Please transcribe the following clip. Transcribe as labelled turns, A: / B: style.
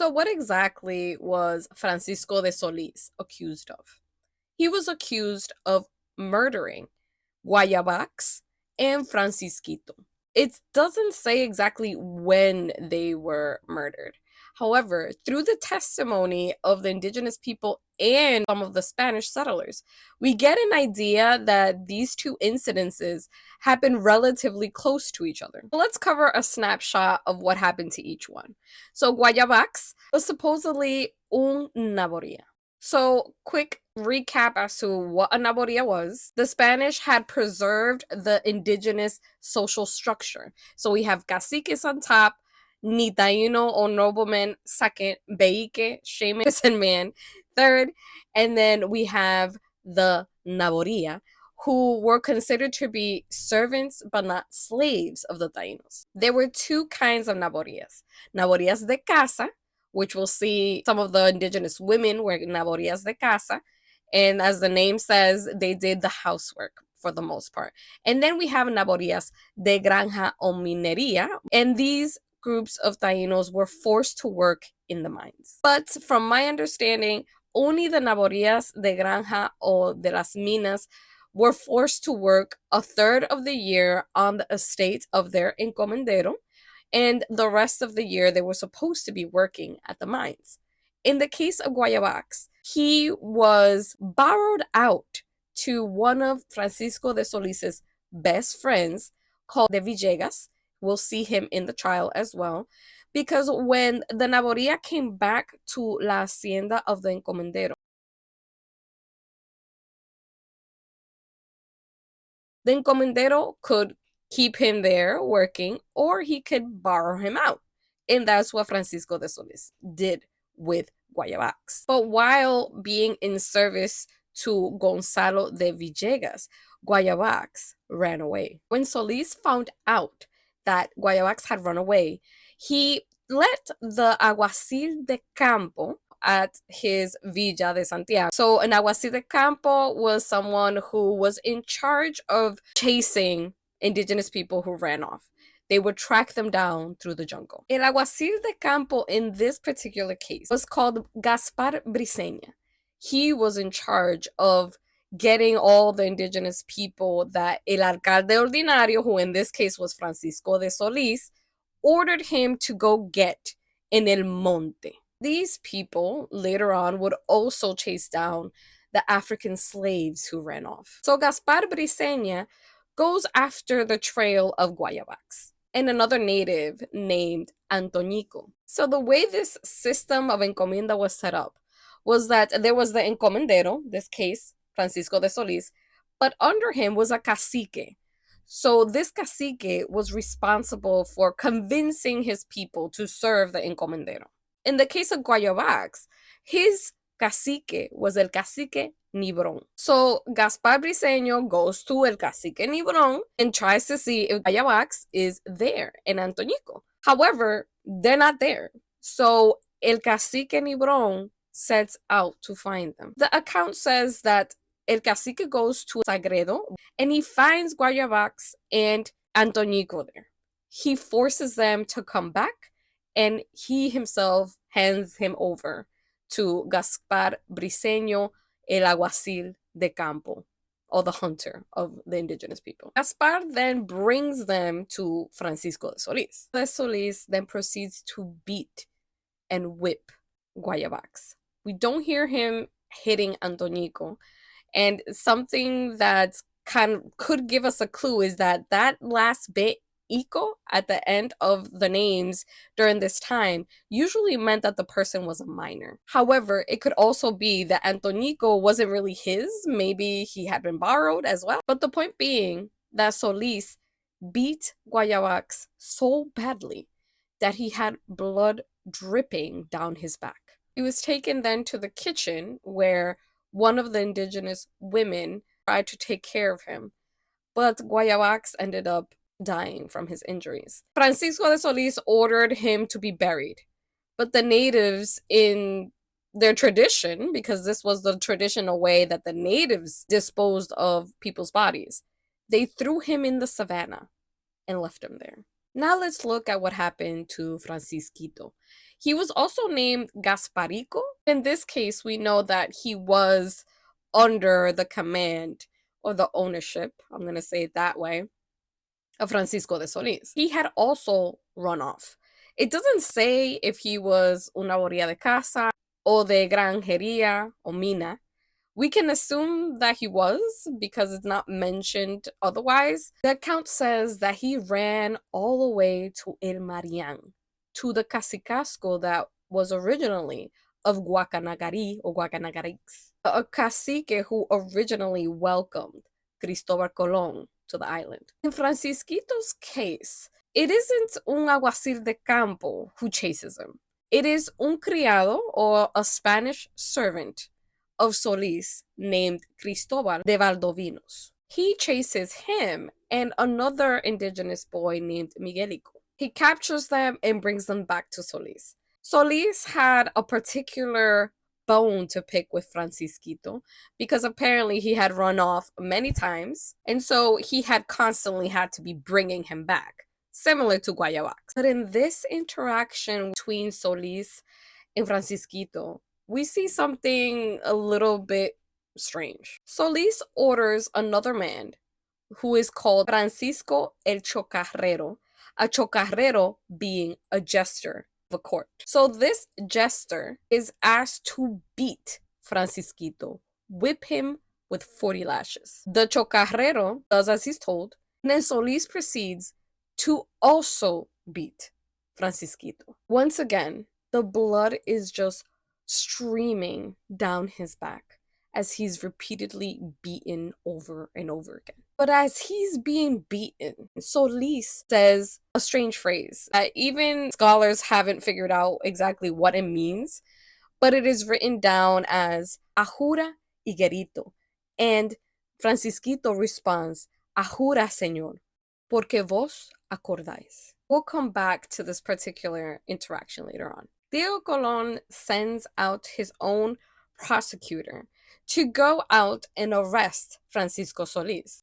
A: So, what exactly was Francisco de Solis accused of? He was accused of murdering GUAYABAX and Francisquito. It doesn't say exactly when they were murdered. However, through the testimony of the indigenous people and some of the Spanish settlers, we get an idea that these two incidences happened relatively close to each other. Let's cover a snapshot of what happened to each one. So, GUAYABAX was supposedly un naboria. So, quick recap as to what a naboria was. The Spanish had preserved the indigenous social structure. So we have caciques on top, ni Taino or nobleman second, beique, shaman and man third, and then we have the naboria, who were considered to be servants but not slaves of the Tainos. There were two kinds of naborias. Naborias de casa, which we'll see some of the indigenous women were naborias de casa. And as the name says, they did the housework for the most part. And then we have naborias de granja o minería. And these groups of Tainos were forced to work in the mines. But from my understanding, only the naborias de granja o de las minas were forced to work a third of the year on the estate of their encomendero, and the rest of the year they were supposed to be working at the mines. In the case of GUAYABAX, he was borrowed out to one of Francisco de Solis's best friends called de Villegas. We'll see him in the trial as well, because when the naboria came back to la hacienda of the encomendero, the encomendero could keep him there working, or he could borrow him out. And that's what Francisco de Solis did with GUAYABAX. But while being in service to Gonzalo de Villegas, GUAYABAX ran away. When Solis found out that GUAYABAX had run away, he let the alguacil de campo at his Villa de Santiago. So an alguacil de campo was someone who was in charge of chasing indigenous people who ran off. They would track them down through the jungle. El alguacil de campo in this particular case was called Gaspar Briseña. He was in charge of getting all the indigenous people that el alcalde ordinario, who in this case was Francisco de Solis, ordered him to go get en el monte. These people later on would also chase down the African slaves who ran off. So Gaspar Briseña goes after the trail of GUAYABAX and another native named Antonico. So the way this system of encomienda was set up was that there was the encomendero, this case, Francisco de Solis, but under him was a cacique. So this cacique was responsible for convincing his people to serve the encomendero. In the case of GUAYABAX, his cacique was el cacique Nibron. So Gaspar Briseño goes to el cacique Nibron and tries to see if GUAYABAX is there in Antonico. However, they're not there. So el cacique Nibron sets out to find them. The account says that el cacique goes to Sagredo and he finds GUAYABAX and Antonico there. He forces them to come back, and he himself hands him over to Gaspar Briseño, el alguacil de campo, or the hunter of the indigenous people. Gaspar then brings them to Francisco de Solis. De Solis then proceeds to beat and whip GUAYABAX. We don't hear him hitting Antonico, and something that could give us a clue is that last bit, Ico, at the end of the names during this time usually meant that the person was a minor. However, it could also be that Antonico wasn't really his. Maybe he had been borrowed as well. But the point being that Solis beat GUAYABAX so badly that he had blood dripping down his back. He was taken then to the kitchen where one of the indigenous women tried to take care of him, but GUAYABAX ended up dying from his injuries. Francisco de Solis ordered him to be buried, but the natives, in their tradition, because this was the traditional way that the natives disposed of people's bodies, they threw him in the savannah and left him there. Now let's look at what happened to Francisquito. He was also named Gasparico. In this case, we know that he was under the command or the ownership, I'm going to say it that way, of Francisco de Solis. He had also run off. It doesn't say if he was una boría de casa o de granjería o mina. We can assume that he was because it's not mentioned otherwise. The account says that he ran all the way to El Marian, to the cacicazgo that was originally of Guacanagari or Guacanagarix, a cacique who originally welcomed Cristobal Colon to the island. In Francisquito's case, it isn't un alguacil de campo who chases him. It is un criado or a Spanish servant of Solis named Cristobal de Valdovinos. He chases him and another indigenous boy named Miguelico. He captures them and brings them back to Solis. Solis had a particular bone to pick with Francisquito because apparently he had run off many times, and so he had constantly had to be bringing him back, similar to GUAYABAX. But in this interaction between Solis and Francisquito, we see something a little bit strange. Solis orders another man who is called Francisco el Chocarrero, a chocarrero being a jester of a court. So this jester is asked to beat Francisquito, whip him with 40 lashes. The chocarrero does as he's told, and then Solis proceeds to also beat Francisquito. Once again, the blood is just streaming down his back as he's repeatedly beaten over and over again. But as he's being beaten, Solis says a strange phrase that even scholars haven't figured out exactly what it means, but it is written down as "Ajura higuerito," and Francisquito responds, "Ajura, señor, porque vos acordáis." We'll come back to this particular interaction later on. Diego Colon sends out his own prosecutor to go out and arrest Francisco Solis.